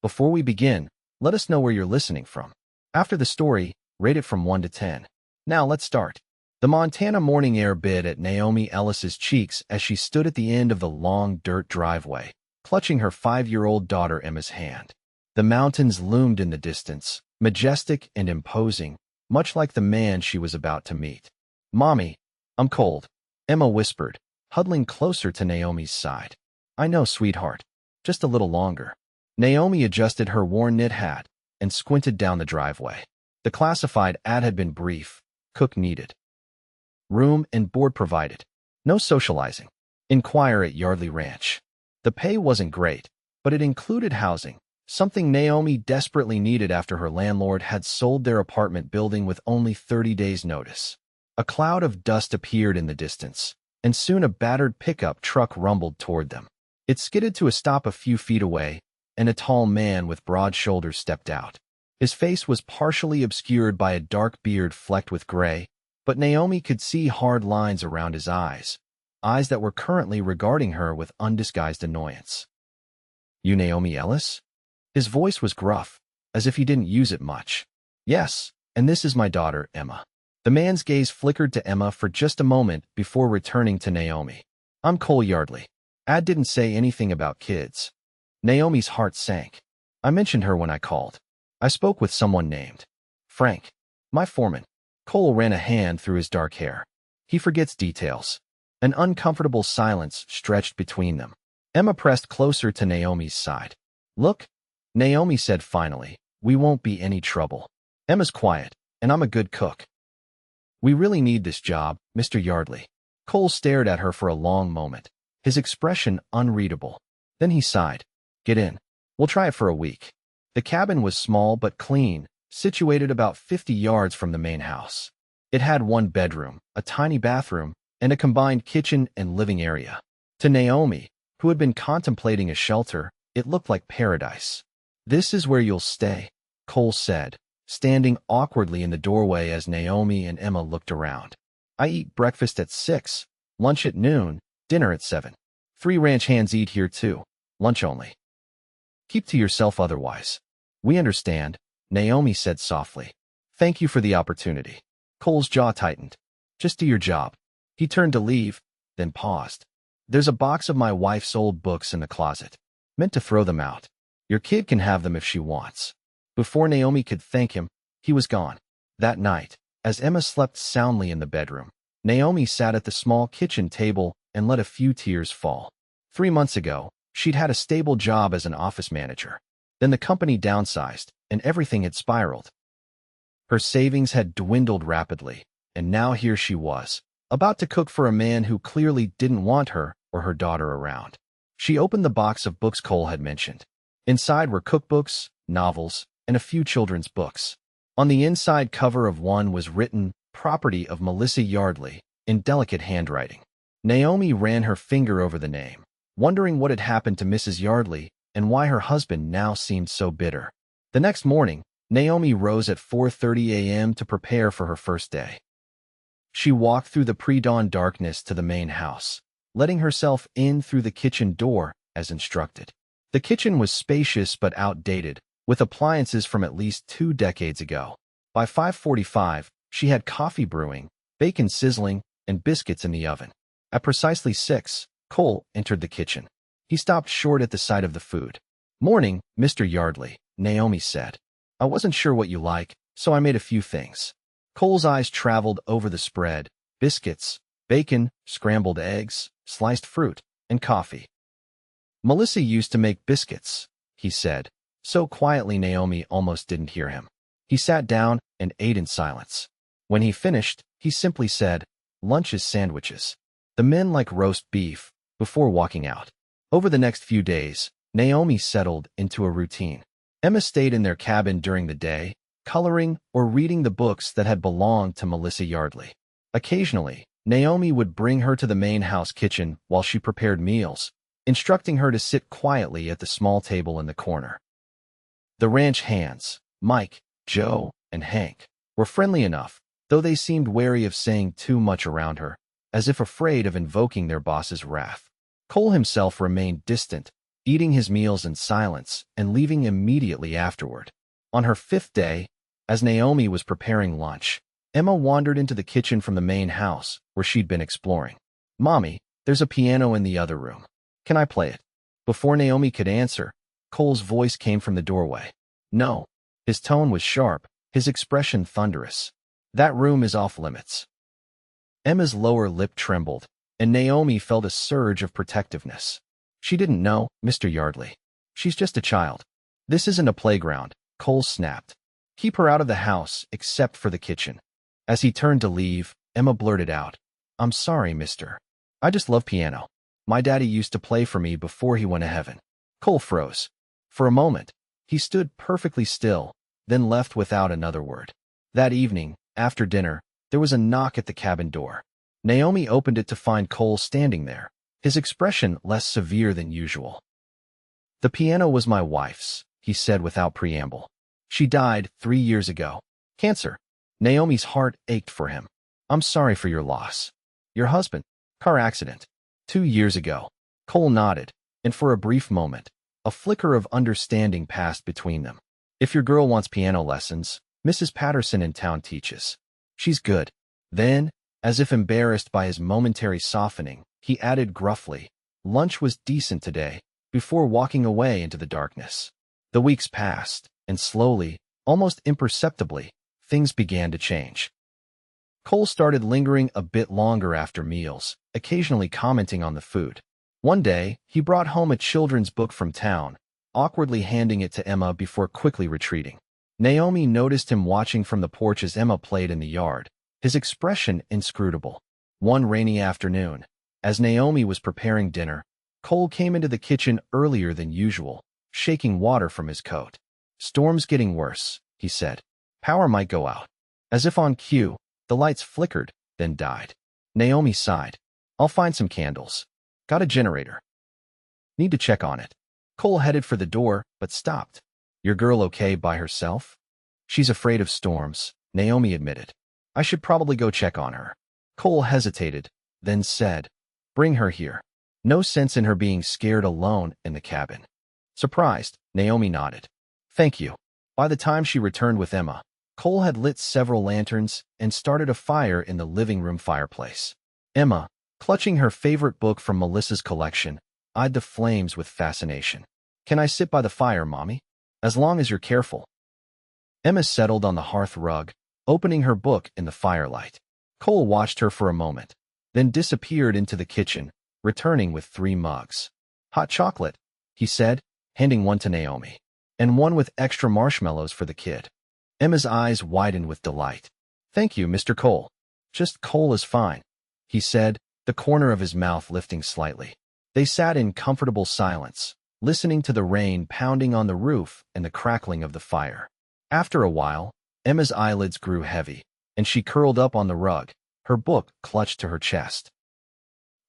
Before we begin, let us know where you're listening from. After the story, rate it from 1 to 10. Now let's start. The Montana morning air bit at Naomi Ellis's cheeks as she stood at the end of the long dirt driveway, clutching her 5-year-old daughter Emma's hand. The mountains loomed in the distance, majestic and imposing, much like the man she was about to meet. "Mommy, I'm cold," Emma whispered, huddling closer to Naomi's side. "I know, sweetheart. Just a little longer." Naomi adjusted her worn knit hat and squinted down the driveway. The classified ad had been brief. Cook needed. Room and board provided. No socializing. Inquire at Yardley Ranch. The pay wasn't great, but it included housing, something Naomi desperately needed after her landlord had sold their apartment building with only 30 days' notice. A cloud of dust appeared in the distance, and soon a battered pickup truck rumbled toward them. It skidded to a stop a few feet away, and a tall man with broad shoulders stepped out. His face was partially obscured by a dark beard flecked with gray, but Naomi could see hard lines around his eyes that were currently regarding her with undisguised annoyance. "You Naomi Ellis?" His voice was gruff, as if he didn't use it much. "Yes, and this is my daughter, Emma." The man's gaze flickered to Emma for just a moment before returning to Naomi. "I'm Cole Yardley. Ad didn't say anything about kids." Naomi's heart sank. "I mentioned her when I called. I spoke with someone named Frank, my foreman." Cole ran a hand through his dark hair. "He forgets details." An uncomfortable silence stretched between them. Emma pressed closer to Naomi's side. "Look," Naomi said finally, "we won't be any trouble. Emma's quiet, and I'm a good cook. We really need this job, Mr. Yardley." Cole stared at her for a long moment, his expression unreadable. Then he sighed. "Get in. We'll try it for a week." The cabin was small but clean, situated about 50 yards from the main house. It had one bedroom, a tiny bathroom, and a combined kitchen and living area. To Naomi, who had been contemplating a shelter, it looked like paradise. "This is where you'll stay," Cole said, standing awkwardly in the doorway as Naomi and Emma looked around. "I eat breakfast at 6, lunch at noon, dinner at 7. 3 ranch hands eat here too, lunch only. Keep to yourself otherwise." "We understand," Naomi said softly. "Thank you for the opportunity." Cole's jaw tightened. "Just do your job." He turned to leave, then paused. "There's a box of my wife's old books in the closet. Meant to throw them out. Your kid can have them if she wants." Before Naomi could thank him, he was gone. That night, as Emma slept soundly in the bedroom, Naomi sat at the small kitchen table and let a few tears fall. 3 months ago, she'd had a stable job as an office manager. Then the company downsized, and everything had spiraled. Her savings had dwindled rapidly, and now here she was, about to cook for a man who clearly didn't want her or her daughter around. She opened the box of books Cole had mentioned. Inside were cookbooks, novels, and a few children's books. On the inside cover of one was written, "Property of Melissa Yardley," in delicate handwriting. Naomi ran her finger over the name, wondering what had happened to Mrs. Yardley and why her husband now seemed so bitter. The next morning, Naomi rose at 4:30 a.m. to prepare for her first day. She walked through the pre-dawn darkness to the main house, letting herself in through the kitchen door as instructed. The kitchen was spacious but outdated, with appliances from at least 2 decades ago. By 5:45, she had coffee brewing, bacon sizzling, and biscuits in the oven. At precisely 6, Cole entered the kitchen. He stopped short at the sight of the food. "Morning, Mr. Yardley," Naomi said. "I wasn't sure what you like, so I made a few things." Cole's eyes traveled over the spread: biscuits, bacon, scrambled eggs, sliced fruit, and coffee. "Melissa used to make biscuits," he said, so quietly Naomi almost didn't hear him. He sat down and ate in silence. When he finished, he simply said, "Lunch is sandwiches. The men like roast beef," before walking out. Over the next few days, Naomi settled into a routine. Emma stayed in their cabin during the day, coloring or reading the books that had belonged to Melissa Yardley. Occasionally, Naomi would bring her to the main house kitchen while she prepared meals, instructing her to sit quietly at the small table in the corner. The ranch hands, Mike, Joe, and Hank, were friendly enough, though they seemed wary of saying too much around her, as if afraid of invoking their boss's wrath. Cole himself remained distant, eating his meals in silence and leaving immediately afterward. On her 5th day, as Naomi was preparing lunch, Emma wandered into the kitchen from the main house where she'd been exploring. "Mommy, there's a piano in the other room. Can I play it?" Before Naomi could answer, Cole's voice came from the doorway. "No." His tone was sharp, his expression thunderous. "That room is off limits." Emma's lower lip trembled, and Naomi felt a surge of protectiveness. "She didn't know, Mr. Yardley. She's just a child. This isn't a playground," Cole snapped. "Keep her out of the house, except for the kitchen." As he turned to leave, Emma blurted out, "I'm sorry, mister. I just love piano. My daddy used to play for me before he went to heaven." Cole froze. For a moment, he stood perfectly still, then left without another word. That evening, after dinner, there was a knock at the cabin door. Naomi opened it to find Cole standing there, his expression less severe than usual. "The piano was my wife's," he said without preamble. "She died 3 years ago. Cancer." Naomi's heart ached for him. "I'm sorry for your loss. Your husband? Car accident. 2 years ago." Cole nodded, and for a brief moment, a flicker of understanding passed between them. "If your girl wants piano lessons, Mrs. Patterson in town teaches. She's good." Then, as if embarrassed by his momentary softening, he added gruffly, "Lunch was decent today," before walking away into the darkness. The weeks passed, and slowly, almost imperceptibly, things began to change. Cole started lingering a bit longer after meals, occasionally commenting on the food. One day, he brought home a children's book from town, awkwardly handing it to Emma before quickly retreating. Naomi noticed him watching from the porch as Emma played in the yard, his expression inscrutable. One rainy afternoon, as Naomi was preparing dinner, Cole came into the kitchen earlier than usual, shaking water from his coat. "Storm's getting worse," he said. "Power might go out." As if on cue, the lights flickered, then died. Naomi sighed. "I'll find some candles. Got a generator. Need to check on it." Cole headed for the door, but stopped. "Your girl okay by herself?" "She's afraid of storms," Naomi admitted. "I should probably go check on her." Cole hesitated, then said, "Bring her here." No sense in her being scared alone in the cabin. Surprised, Naomi nodded. "Thank you." By the time she returned with Emma, Cole had lit several lanterns and started a fire in the living room fireplace. Emma, clutching her favorite book from Melissa's collection, eyed the flames with fascination. "Can I sit by the fire, Mommy? As long as you're careful." Emma settled on the hearth rug, opening her book in the firelight. Cole watched her for a moment, then disappeared into the kitchen, returning with 3 mugs. "Hot chocolate," he said, handing one to Naomi, "and one with extra marshmallows for the kid." Emma's eyes widened with delight. "Thank you, Mr. Cole." "Just Cole is fine," he said, the corner of his mouth lifting slightly. They sat in comfortable silence, listening to the rain pounding on the roof and the crackling of the fire. After a while, Emma's eyelids grew heavy, and she curled up on the rug, her book clutched to her chest.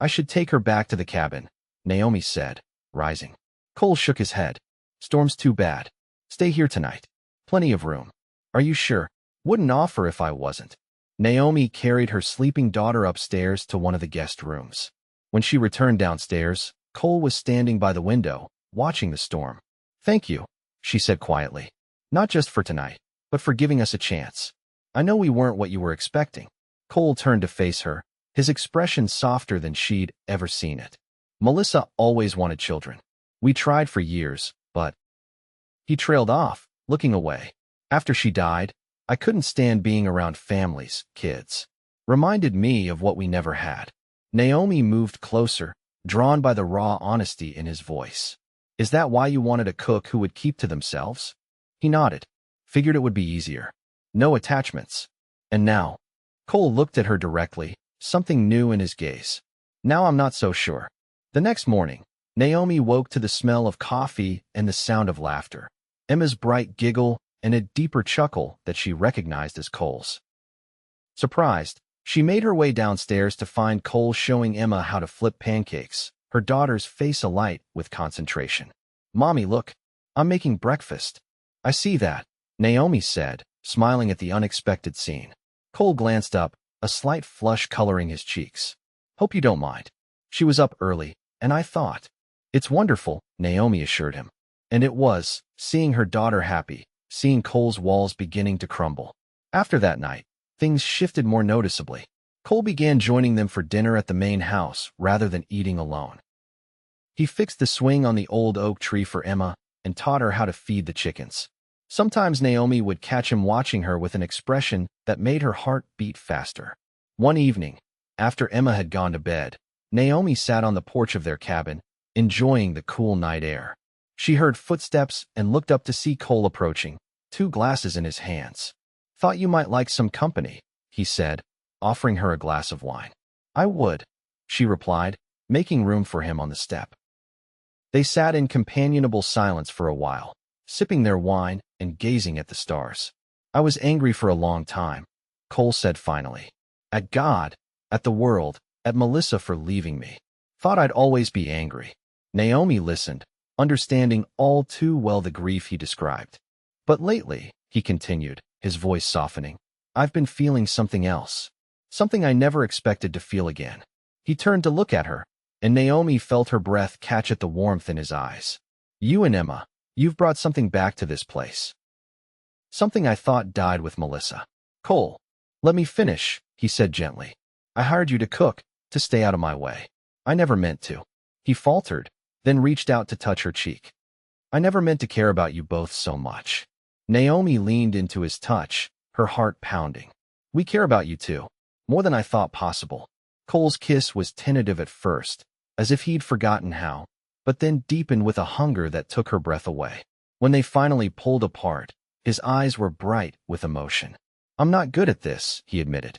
"I should take her back to the cabin," Naomi said, rising. Cole shook his head. "Storm's too bad. Stay here tonight. Plenty of room." "Are you sure?" "Wouldn't offer if I wasn't." Naomi carried her sleeping daughter upstairs to one of the guest rooms. When she returned downstairs, Cole was standing by the window, watching the storm. "Thank you," she said quietly. "Not just for tonight, but for giving us a chance. I know we weren't what you were expecting." Cole turned to face her, his expression softer than she'd ever seen it. "Melissa always wanted children. We tried for years, but—" He trailed off, looking away. "After she died, I couldn't stand being around families, kids. Reminded me of what we never had." Naomi moved closer, drawn by the raw honesty in his voice. "Is that why you wanted a cook who would keep to themselves?" He nodded. "Figured it would be easier. No attachments." "And now?" Cole looked at her directly, something new in his gaze. "Now I'm not so sure." The next morning, Naomi woke to the smell of coffee and the sound of laughter, Emma's bright giggle and a deeper chuckle that she recognized as Cole's. Surprised, she made her way downstairs to find Cole showing Emma how to flip pancakes, her daughter's face alight with concentration. "Mommy, look. I'm making breakfast." "I see that," Naomi said, smiling at the unexpected scene. Cole glanced up, a slight flush coloring his cheeks. "Hope you don't mind. She was up early, and I thought—" "It's wonderful," Naomi assured him. And it was, seeing her daughter happy, seeing Cole's walls beginning to crumble. After that night, things shifted more noticeably. Cole began joining them for dinner at the main house rather than eating alone. He fixed the swing on the old oak tree for Emma and taught her how to feed the chickens. Sometimes Naomi would catch him watching her with an expression that made her heart beat faster. One evening, after Emma had gone to bed, Naomi sat on the porch of their cabin, enjoying the cool night air. She heard footsteps and looked up to see Cole approaching, 2 glasses in his hands. "Thought you might like some company," he said, offering her a glass of wine. "I would," she replied, making room for him on the step. They sat in companionable silence for a while, sipping their wine and gazing at the stars. "I was angry for a long time," Cole said finally. "At God, at the world, at Melissa for leaving me. Thought I'd always be angry." Naomi listened, understanding all too well the grief he described. "But lately," he continued, his voice softening, "I've been feeling something else. Something I never expected to feel again." He turned to look at her, and Naomi felt her breath catch at the warmth in his eyes. "You and Emma, you've brought something back to this place. Something I thought died with Melissa." "Cole, let me finish," he said gently. "I hired you to cook, to stay out of my way. I never meant to." He faltered, then reached out to touch her cheek. "I never meant to care about you both so much." Naomi leaned into his touch, her heart pounding. "We care about you too, more than I thought possible." Cole's kiss was tentative at first, as if he'd forgotten how, but then deepened with a hunger that took her breath away. When they finally pulled apart, his eyes were bright with emotion. "I'm not good at this," he admitted.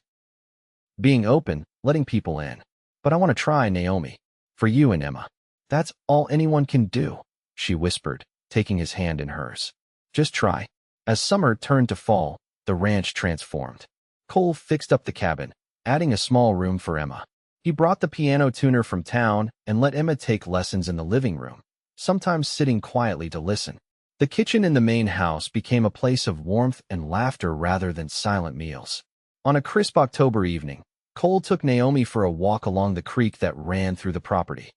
"Being open, letting people in. But I want to try, Naomi. For you and Emma. That's all anyone can do," she whispered, taking his hand in hers. "Just try." As summer turned to fall, the ranch transformed. Cole fixed up the cabin, adding a small room for Emma. He brought the piano tuner from town and let Emma take lessons in the living room, sometimes sitting quietly to listen. The kitchen in the main house became a place of warmth and laughter rather than silent meals. On a crisp October evening, Cole took Naomi for a walk along the creek that ran through the property.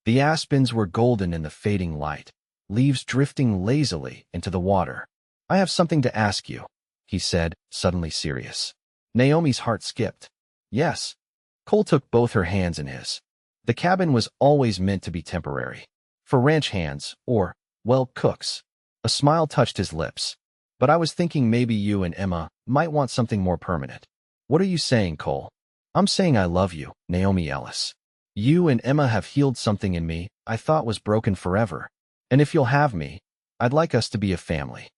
The aspens were golden in the fading light, leaves drifting lazily into the water. "I have something to ask you," he said, suddenly serious. Naomi's heart skipped. "Yes." Cole took both her hands in his. The cabin was always meant to be temporary. For ranch hands, or, well, cooks. A smile touched his lips. "But I was thinking maybe you and Emma might want something more permanent." "What are you saying, Cole?" "I'm saying I love you, Naomi Ellis. You and Emma have healed something in me I thought was broken forever. And if you'll have me, I'd like us to be a family."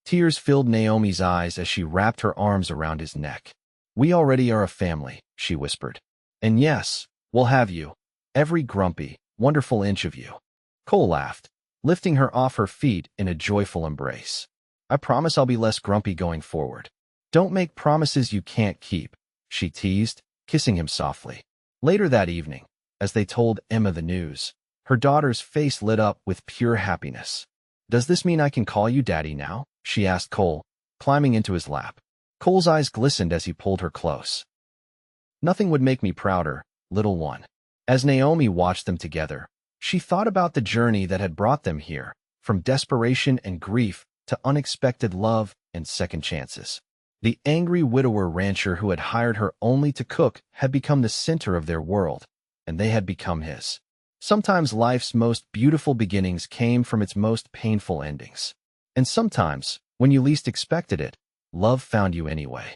Tears filled Naomi's eyes as she wrapped her arms around his neck. "We already are a family," she whispered. "And yes, we'll have you. Every grumpy, wonderful inch of you." Cole laughed, lifting her off her feet in a joyful embrace. "I promise I'll be less grumpy going forward." "Don't make promises you can't keep," she teased, kissing him softly. Later that evening, as they told Emma the news, her daughter's face lit up with pure happiness. "Does this mean I can call you Daddy now?" she asked Cole, climbing into his lap. Cole's eyes glistened as he pulled her close. "Nothing would make me prouder, little one." As Naomi watched them together, she thought about the journey that had brought them here, from desperation and grief to unexpected love and second chances. The angry widower rancher who had hired her only to cook had become the center of their world, and they had become his. Sometimes life's most beautiful beginnings came from its most painful endings. And sometimes, when you least expected it, love found you anyway.